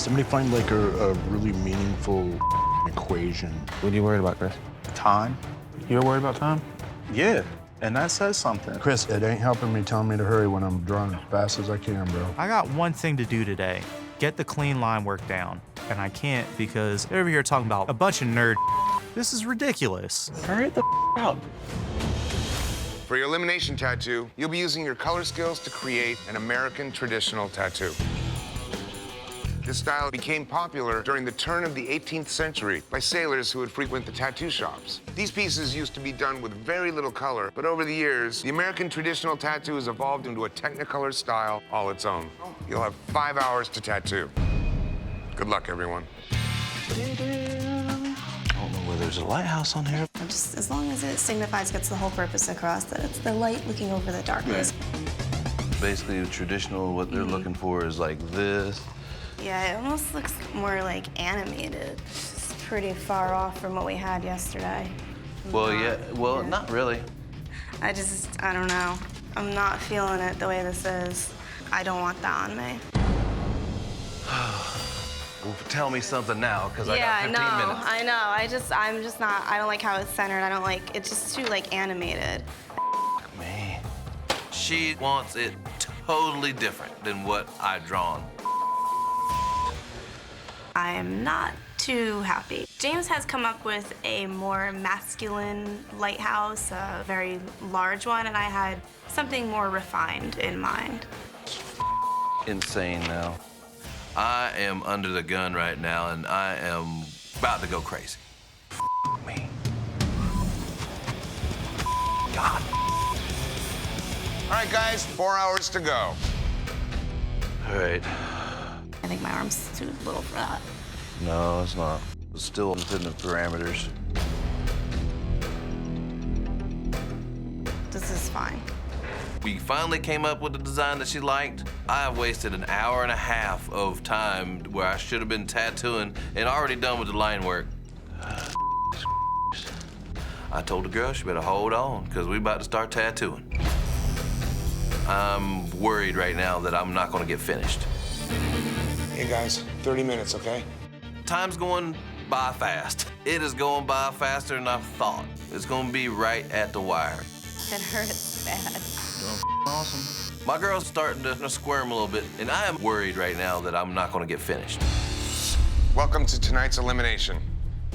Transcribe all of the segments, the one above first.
Somebody find like a really meaningful equation. What are you worried about, Chris? Time. You're worried about time? Yeah, and that says something. Chris, it ain't helping me telling me to hurry when I'm drawing as fast as I can, bro. I got one thing to do today. Get the clean line work down. And I can't because they're over here talking about a bunch of nerd. This is ridiculous. Hurry the out. For your elimination tattoo, you'll be using your color skills to create an American traditional tattoo. This style became popular during the turn of the 18th century by sailors who would frequent the tattoo shops. These pieces used to be done with very little color, but over the years, the American traditional tattoo has evolved into a Technicolor style all its own. You'll have 5 hours to tattoo. Good luck, everyone. I don't know whether there's a lighthouse on here. Just as long as it signifies, gets the whole purpose across, that it's the light looking over the darkness. Basically, the traditional, what they're looking for is like this. Yeah, it almost looks more like animated. It's pretty far off from what we had yesterday. Not really. I don't know. I'm not feeling it the way this is. I don't want that on me. Well, tell me something now, because I got 15 minutes. I know. I'm just not, I don't like how it's centered. I don't like, it's just too, like, animated. Me. She wants it totally different than what I've drawn. I am not too happy. James has come up with a more masculine lighthouse, a very large one, and I had something more refined in mind. Insane now. I am under the gun right now, and I am about to go crazy. Me. God. All right, guys, 4 hours to go. All right. I think my arm's too little for that. No, it's not. It's still within the parameters. This is fine. We finally came up with the design that she liked. I have wasted an hour and a half of time where I should have been tattooing and already done with the line work. I told the girl she better hold on, because we about to start tattooing. I'm worried right now that I'm not gonna get finished. Hey, guys, 30 minutes, okay? Time's going by fast. It is going by faster than I thought. It's gonna be right at the wire. It hurts bad. Awesome. My girl's starting to squirm a little bit, and I am worried right now that I'm not gonna get finished. Welcome to tonight's elimination.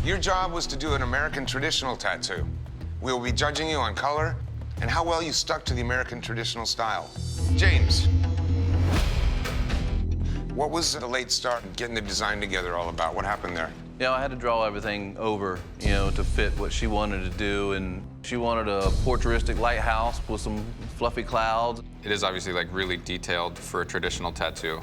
Your job was to do an American traditional tattoo. We will be judging you on color and how well you stuck to the American traditional style. James, what was the late start and getting the design together all about? What happened there? You know, I had to draw everything over, to fit what she wanted to do, and she wanted a portraitistic lighthouse with some fluffy clouds. It is obviously like really detailed for a traditional tattoo.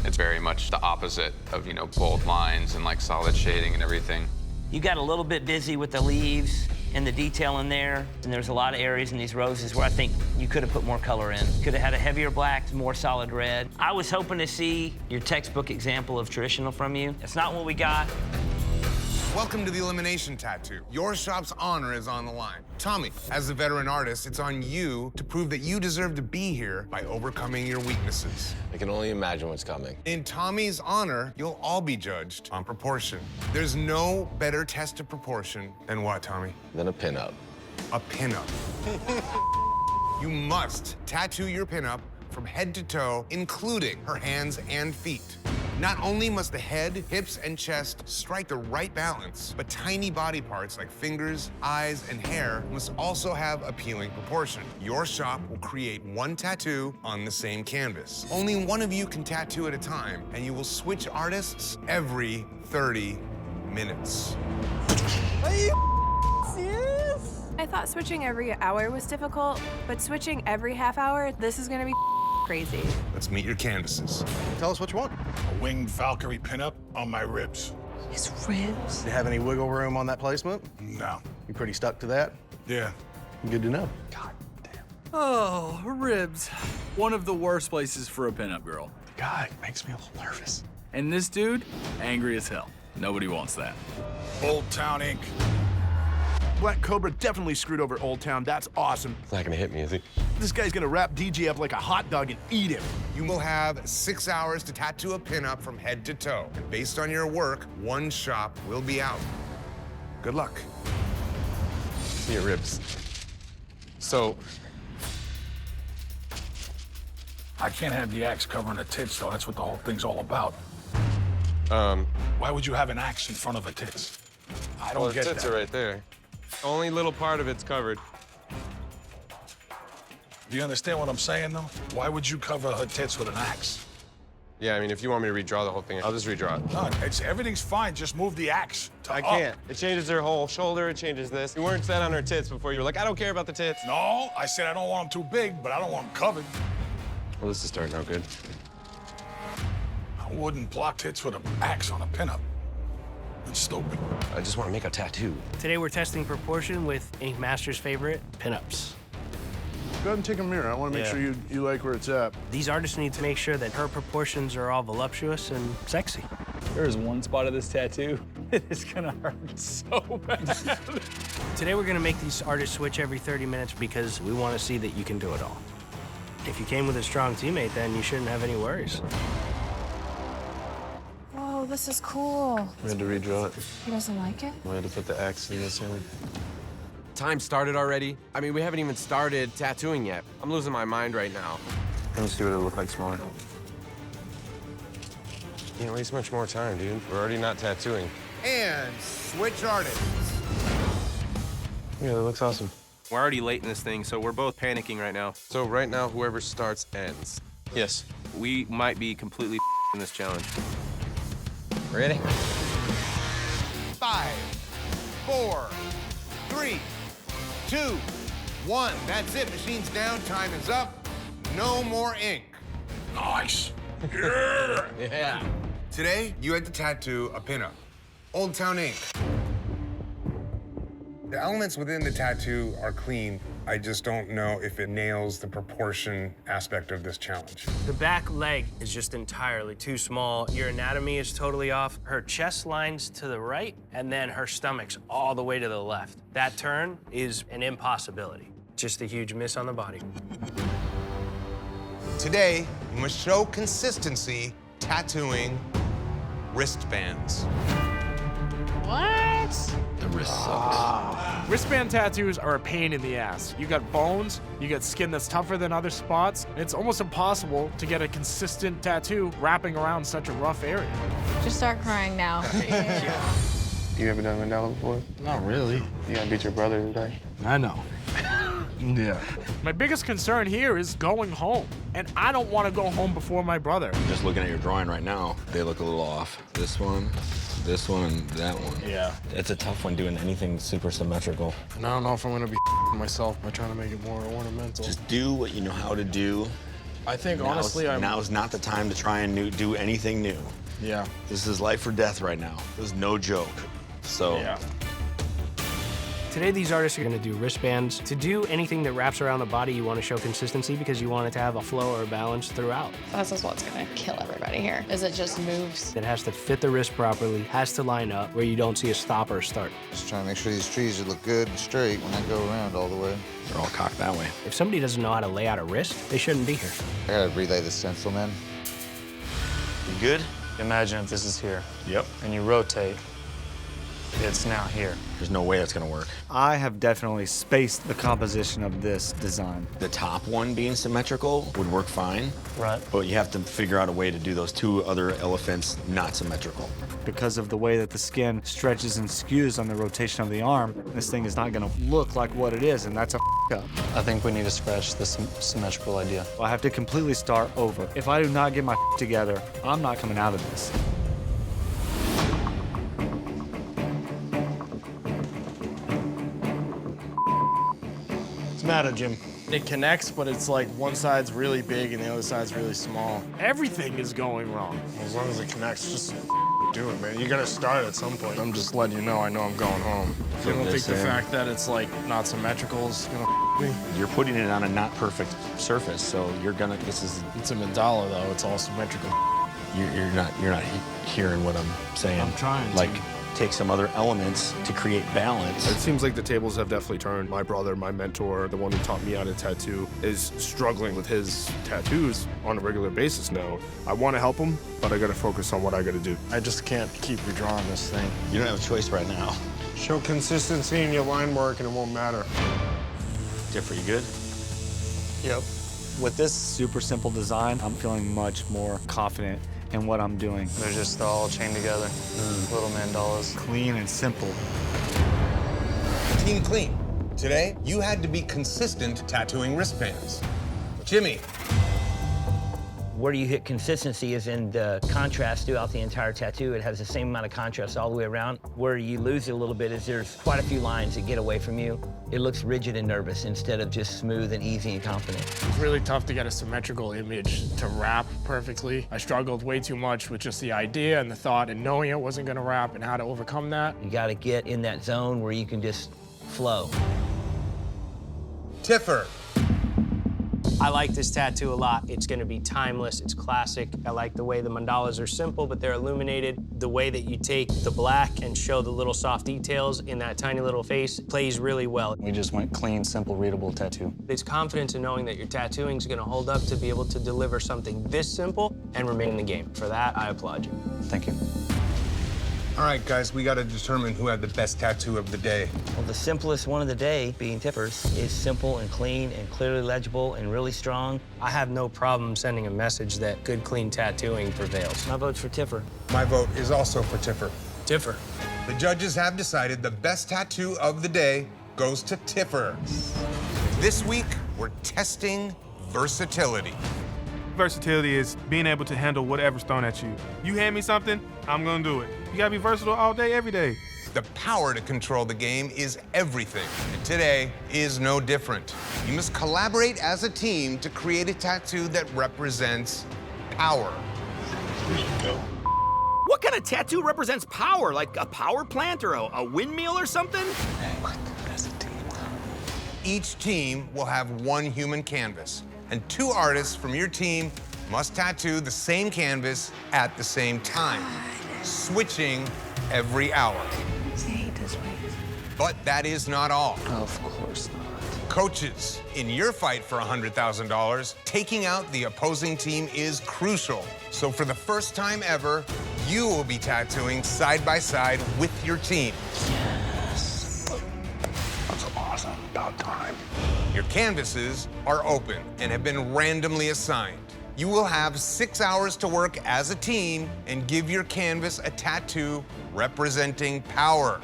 It's very much the opposite of, bold lines and like solid shading and everything. You got a little bit busy with the leaves and the detail in there, and there's a lot of areas in these roses where I think you could have put more color in. Could have had a heavier black, more solid red. I was hoping to see your textbook example of traditional from you. It's not what we got. Welcome to the Elimination Tattoo. Your shop's honor is on the line. Tommy, as a veteran artist, it's on you to prove that you deserve to be here by overcoming your weaknesses. I can only imagine what's coming. In Tommy's honor, you'll all be judged on proportion. There's no better test of proportion than what, Tommy? Then a pinup. A pinup. You must tattoo your pinup from head to toe, including her hands and feet. Not only must the head, hips, and chest strike the right balance, but tiny body parts like fingers, eyes, and hair must also have appealing proportion. Your shop will create one tattoo on the same canvas. Only one of you can tattoo at a time, and you will switch artists every 30 minutes. Are you serious? I thought switching every hour was difficult, but switching every half hour, this is gonna be crazy. Let's meet your canvases. Tell us what you want. A winged Valkyrie pinup on my ribs. His ribs? Do you have any wiggle room on that placement? No. You pretty stuck to that? Yeah. Good to know. God damn. Oh, ribs. One of the worst places for a pinup girl. God, it makes me a little nervous. And this dude, angry as hell. Nobody wants that. Old Town Inc. Black Cobra definitely screwed over Old Town. That's awesome. He's not gonna hit me, is he? This guy's gonna wrap DJ up like a hot dog and eat him. You will have 6 hours to tattoo a pinup from head to toe. And based on your work, one shop will be out. Good luck. Your ribs. So, I can't have the axe covering the tits, though. That's what the whole thing's all about. Why would you have an axe in front of a tits? I don't get the tits that. are right there. Only little part of it's covered. Do you understand what I'm saying, though? Why would you cover her tits with an axe? Yeah, I mean, if you want me to redraw the whole thing, I'll just redraw it. No, everything's fine. Just move the axe to I up. can't. It changes her whole shoulder, it changes this. You weren't set on her tits before. You were like, I don't care about the tits. No, I said I don't want them too big, but I don't want them covered. Well, this is starting out good. I wouldn't block tits with an axe on a pinup. It's stupid. I just want to make a tattoo. Today we're testing proportion with Ink Master's favorite, pinups. Go ahead and take a mirror. I want to make sure you like where it's at. These artists need to make sure that her proportions are all voluptuous and sexy. There is one spot of this tattoo. It is gonna hurt so bad. Today we're gonna make these artists switch every 30 minutes because we want to see that you can do it all. If you came with a strong teammate, then you shouldn't have any worries. Whoa, this is cool. We had to redraw it. He doesn't like it? We had to put the X in the ceiling. Time started already? I mean, we haven't even started tattooing yet. I'm losing my mind right now. Let me see what it'll look like smaller. You can't waste much more time, dude. We're already not tattooing. And switch artists. Yeah, that looks awesome. We're already late in this thing, so we're both panicking right now. So right now, whoever starts ends. Yes. We might be completely in this challenge. Ready? 5, 4, 3, 2, 1. That's it. Machine's down. Time is up. No more ink. Nice. Yeah. Yeah. Today, you had to tattoo a pinup. Old Town Ink. The elements within the tattoo are clean. I just don't know if it nails the proportion aspect of this challenge. The back leg is just entirely too small. Your anatomy is totally off. Her chest line's to the right, and then her stomach's all the way to the left. That turn is an impossibility. Just a huge miss on the body. Today, you must show consistency tattooing wristbands. What? The wrist sucks. Wristband tattoos are a pain in the ass. You got bones, you got skin that's tougher than other spots, and it's almost impossible to get a consistent tattoo wrapping around such a rough area. Just start crying now. You ever done mandala before? Not really. You gotta beat your brother today. I know. Yeah. My biggest concern here is going home, and I don't want to go home before my brother. Just looking at your drawing right now, they look a little off. This one, and that one. Yeah. It's a tough one doing anything super symmetrical. And I don't know if I'm gonna be myself by trying to make it more ornamental. Just do what you know how to do. I think honestly, now's not the time to try and do anything new. Yeah. This is life or death right now. This is no joke. So. Yeah. Today, these artists are gonna do wristbands. To do anything that wraps around the body, you wanna show consistency because you want it to have a flow or a balance throughout. This is what's gonna kill everybody here, is it just moves. It has to fit the wrist properly, has to line up where you don't see a stop or a start. Just trying to make sure these trees look good and straight when I go around all the way. They're all cocked that way. If somebody doesn't know how to lay out a wrist, they shouldn't be here. I gotta relay the stencil, man. You good? Imagine if this is here. Yep. And you rotate, it's now here. There's no way that's gonna work. I have definitely spaced the composition of this design. The top one being symmetrical would work fine. Right. But you have to figure out a way to do those two other elephants not symmetrical. Because of the way that the skin stretches and skews on the rotation of the arm, this thing is not gonna look like what it is, and that's a up. I think we need to scratch this symmetrical idea. I have to completely start over. If I do not get my together, I'm not coming out of this. What's the matter, Jim? It connects, but it's like one side's really big and the other side's really small. Everything is going wrong. As long as it connects, just do it, man. You gotta start at some point. I'm just letting you know I know I'm going home. You don't think the fact that it's like not symmetrical is gonna me? You're putting it on a not perfect surface, so you're gonna. It's a mandala though. It's all symmetrical. You're not hearing what I'm saying. I'm trying. Like take some other elements to create balance. It seems like the tables have definitely turned. My brother, my mentor, the one who taught me how to tattoo, is struggling with his tattoos on a regular basis now. I want to help him, but I got to focus on what I got to do. I just can't keep redrawing this thing. You don't have a choice right now. Show consistency in your line work and it won't matter. Tiffer, you good? Yep. With this super simple design, I'm feeling much more confident in what I'm doing. They're just all chained together. Little mandalas. Clean and simple. Team Clean. Today, you had to be consistent tattooing wristbands. Jimmy. Where you hit consistency is in the contrast throughout the entire tattoo. It has the same amount of contrast all the way around. Where you lose it a little bit is there's quite a few lines that get away from you. It looks rigid and nervous instead of just smooth and easy and confident. It's really tough to get a symmetrical image to wrap perfectly. I struggled way too much with just the idea and the thought and knowing it wasn't gonna wrap and how to overcome that. You gotta get in that zone where you can just flow. Tiffer. I like this tattoo a lot. It's gonna be timeless, it's classic. I like the way the mandalas are simple, but they're illuminated. The way that you take the black and show the little soft details in that tiny little face plays really well. We just went clean, simple, readable tattoo. It's confidence in knowing that your tattooing is gonna hold up to be able to deliver something this simple and remain in the game. For that, I applaud you. Thank you. All right, guys, we got to determine who had the best tattoo of the day. Well, the simplest one of the day, being Tiffer's, is simple and clean and clearly legible and really strong. I have no problem sending a message that good, clean tattooing prevails. My vote's for Tiffer. My vote is also for Tiffer. Tiffer. The judges have decided the best tattoo of the day goes to Tiffer. This week, we're testing versatility. Versatility is being able to handle whatever's thrown at you. You hand me something, I'm gonna do it. You gotta be versatile all day, every day. The power to control the game is everything, and today is no different. You must collaborate as a team to create a tattoo that represents power. What kind of tattoo represents power? Like a power plant or a windmill or something? Each team will have one human canvas, and 2 artists from your team must tattoo the same canvas at the same time, switching every hour. But that is not all. Of course not. Coaches, in your fight for $100,000, taking out the opposing team is crucial. So for the first time ever, you will be tattooing side by side with your team. That's awesome. About time. Your canvases are open and have been randomly assigned. You will have 6 hours to work as a team and give your canvas a tattoo representing power.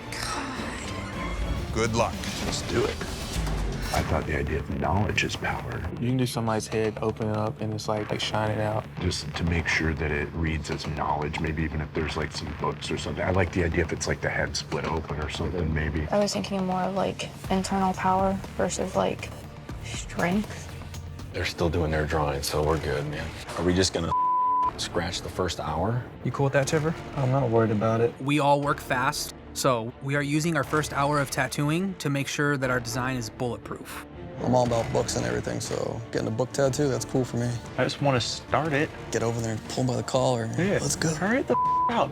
Good luck. Let's do it. I thought the idea of knowledge is power. You can do somebody's head, open it up, and it's like shine it out. Just to make sure that it reads as knowledge, maybe even if there's like some books or something. I like the idea if it's like the head split open or something, maybe. I was thinking more of like internal power versus like strength. They're still doing their drawing, so we're good, man. Are we just gonna scratch the first hour? You cool with that, Tiffer? I'm not worried about it. We all work fast, so we are using our first hour of tattooing to make sure that our design is bulletproof. I'm all about books and everything, so getting a book tattoo, that's cool for me. I just want to start it. Get over there and pull by the collar. Yeah. Let's go. Hurry the out.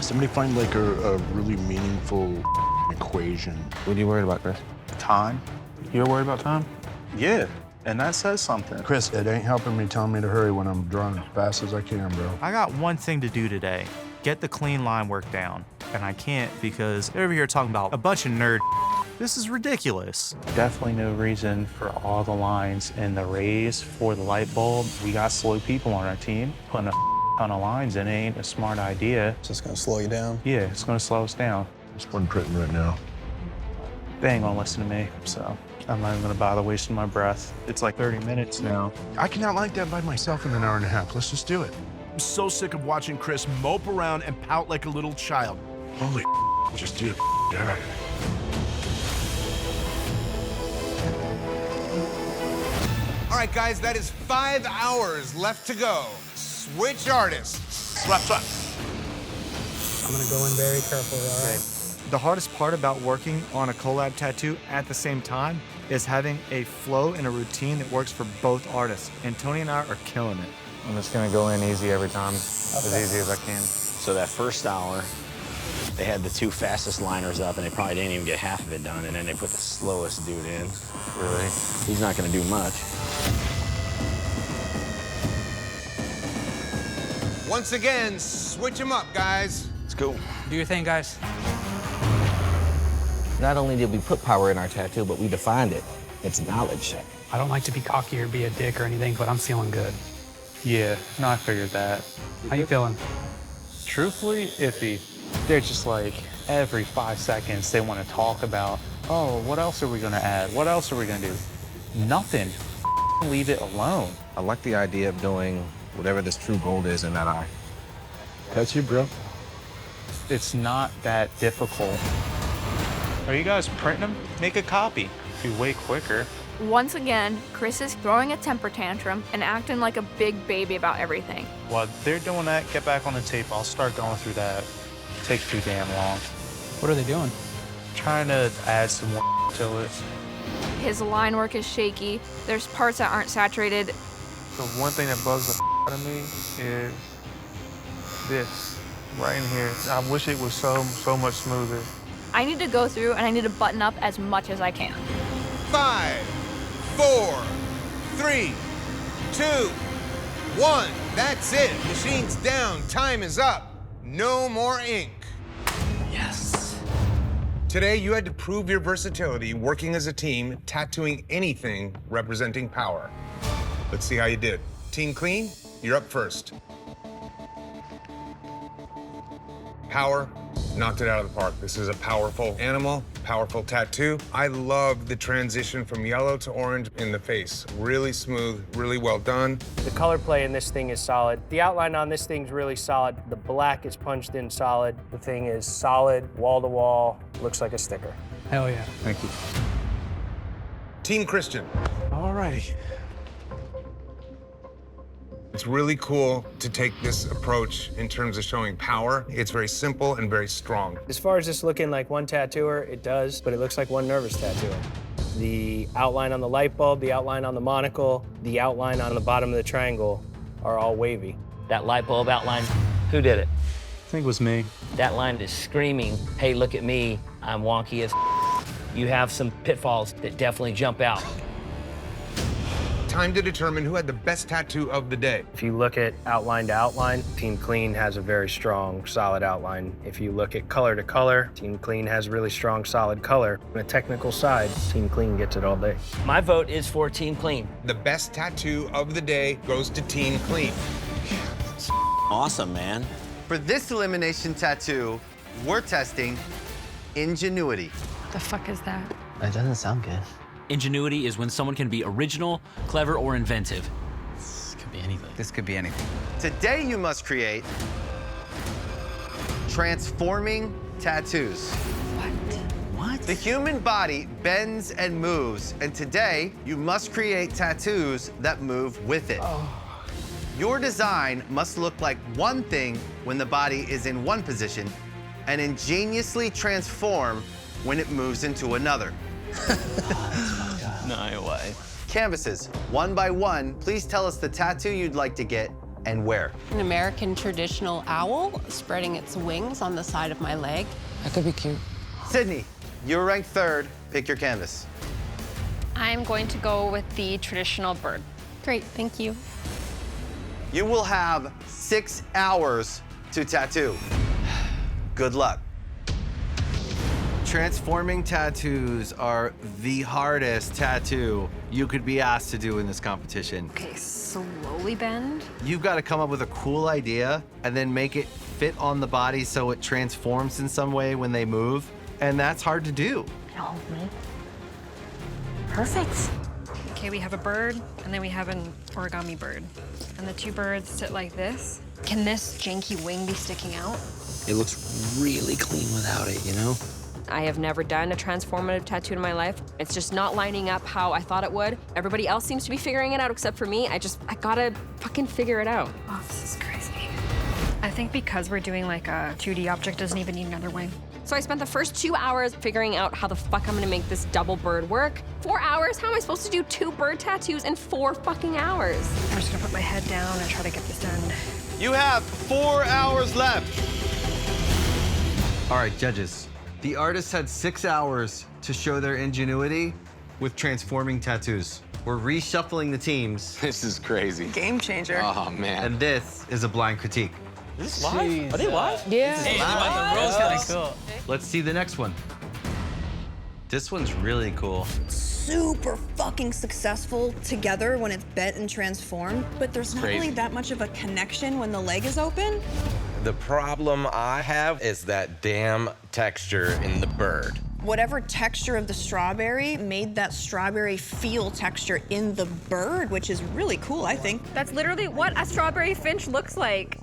Somebody find like a really meaningful equation. What are you worried about, Chris? Time. You're worried about time? Yeah, and that says something. Chris, it ain't helping me telling me to hurry when I'm drawing as fast as I can, bro. I got one thing to do today. Get the clean line work down. And I can't because they're over here talking about a bunch of nerd. This is ridiculous. Definitely no reason for all the lines and the rays for the light bulb. We got slow people on our team. Putting a ton of lines in ain't a smart idea. It's just gonna slow you down? Yeah, it's gonna slow us down. It's one printing right now. They ain't gonna listen to me, so I'm not even gonna bother wasting my breath. It's like 30 minutes now. I can outline that by myself in an hour and a half. Let's just do it. I'm so sick of watching Chris mope around and pout like a little child. Holy just do it. Yeah. All right, guys, that is 5 hours left to go. Switch artists. Swap, swap. I'm gonna go in very carefully, all right? The hardest part about working on a collab tattoo at the same time is having a flow and a routine that works for both artists. And Tony and I are killing it. I'm just gonna go in easy every time, as easy as I can. So that first hour, They had the 2 fastest liners up, and they probably didn't even get half of it done, and then they put the slowest dude in. Really? He's not gonna do much. Once again, switch them up, guys. Let's go. Do your thing, guys. Not only did we put power in our tattoo, but we defined it. It's knowledge. I don't like to be cocky or be a dick or anything, but I'm feeling good. Yeah, no, I figured that. How you feeling? Truthfully, iffy. They're just like, every 5 seconds, they want to talk about, oh, what else are we going to add? What else are we going to do? Nothing. Leave it alone. I like the idea of doing whatever this true gold is in that eye. That's you, bro. It's not that difficult. Are you guys printing them? Make a copy. Be way quicker. Once again, Chris is throwing a temper tantrum and acting like a big baby about everything. While they're doing that, get back on the tape. I'll start going through that. Takes too damn long. What are they doing? Trying to add some more to it. His line work is shaky. There's parts that aren't saturated. The one thing that bugs the out of me is this right in here. I wish it was so much smoother. I need to go through and I need to button up as much as I can. 5, 4, 3, 2, 1. That's it. Machine's down. Time is up. No more ink. Yes. Today, you had to prove your versatility working as a team, tattooing anything representing power. Let's see how you did. Team Clean, you're up first. Power, knocked it out of the park. This is a powerful animal, powerful tattoo. I love the transition from yellow to orange in the face. Really smooth, really well done. The color play in this thing is solid. The outline on this thing's really solid. The black is punched in solid. The thing is solid, wall to wall, looks like a sticker. Hell yeah. Thank you. Team Christian. All righty. It's really cool to take this approach in terms of showing power. It's very simple and very strong. As far as this looking like one tattooer, it does, but it looks like one nervous tattooer. The outline on the light bulb, the outline on the monocle, the outline on the bottom of the triangle are all wavy. That light bulb outline, who did it? I think it was me. That line is screaming, hey, look at me, I'm wonky as You have some pitfalls that definitely jump out. Time to determine who had the best tattoo of the day. If you look at outline to outline, Team Clean has a very strong, solid outline. If you look at color to color, Team Clean has a really strong, solid color. On the technical side, Team Clean gets it all day. My vote is for Team Clean. The best tattoo of the day goes to Team Clean. Awesome, man. For this elimination tattoo, we're testing ingenuity. The fuck is that? It doesn't sound good. Ingenuity is when someone can be original, clever, or inventive. This could be anything. This could be anything. Today you must create transforming tattoos. What? The human body bends and moves, and today you must create tattoos that move with it. Your design must look like one thing when the body is in one position and ingeniously transform when it moves into another. No way. Canvases, one by one, please tell us the tattoo you'd like to get and where. An American traditional owl spreading its wings on the side of my leg. That could be cute. Sydney, you're ranked third. Pick your canvas. I'm going to go with the traditional bird. Great, thank you. You will have 6 hours to tattoo. Good luck. Transforming tattoos are the hardest tattoo you could be asked to do in this competition. Okay, slowly bend. You've got to come up with a cool idea and then make it fit on the body so it transforms in some way when they move, and that's hard to do. Oh, perfect. Okay, we have a bird, and then we have an origami bird. And the two birds sit like this. Can this janky wing be sticking out? It looks really clean without it, you know? I have never done a transformative tattoo in my life. It's just not lining up how I thought it would. Everybody else seems to be figuring it out except for me. I gotta fucking figure it out. Oh, this is crazy. I think because we're doing like a 2D object doesn't even need another wing. So I spent the first 2 hours figuring out how the fuck I'm gonna make this double bird work. 4 hours? How am I supposed to do 2 bird tattoos in 4 fucking hours? I'm just gonna put my head down and try to get this done. You have 4 hours left. All right, judges. The artists had 6 hours to show their ingenuity with transforming tattoos. We're reshuffling the teams. This is crazy. Game changer. Oh, man. And this is a blind critique. Is this live? Are they live? Yeah. Hey, about the rose That's kinda cool. Let's see the next one. This one's really cool. Super fucking successful together when it's bent and transformed, but there's not Crazy. really that much of a connection when the leg is open. The problem I have is that damn texture in the bird. Whatever texture of the strawberry made that strawberry feel texture in the bird, which is really cool, I think. That's literally what a strawberry finch looks like.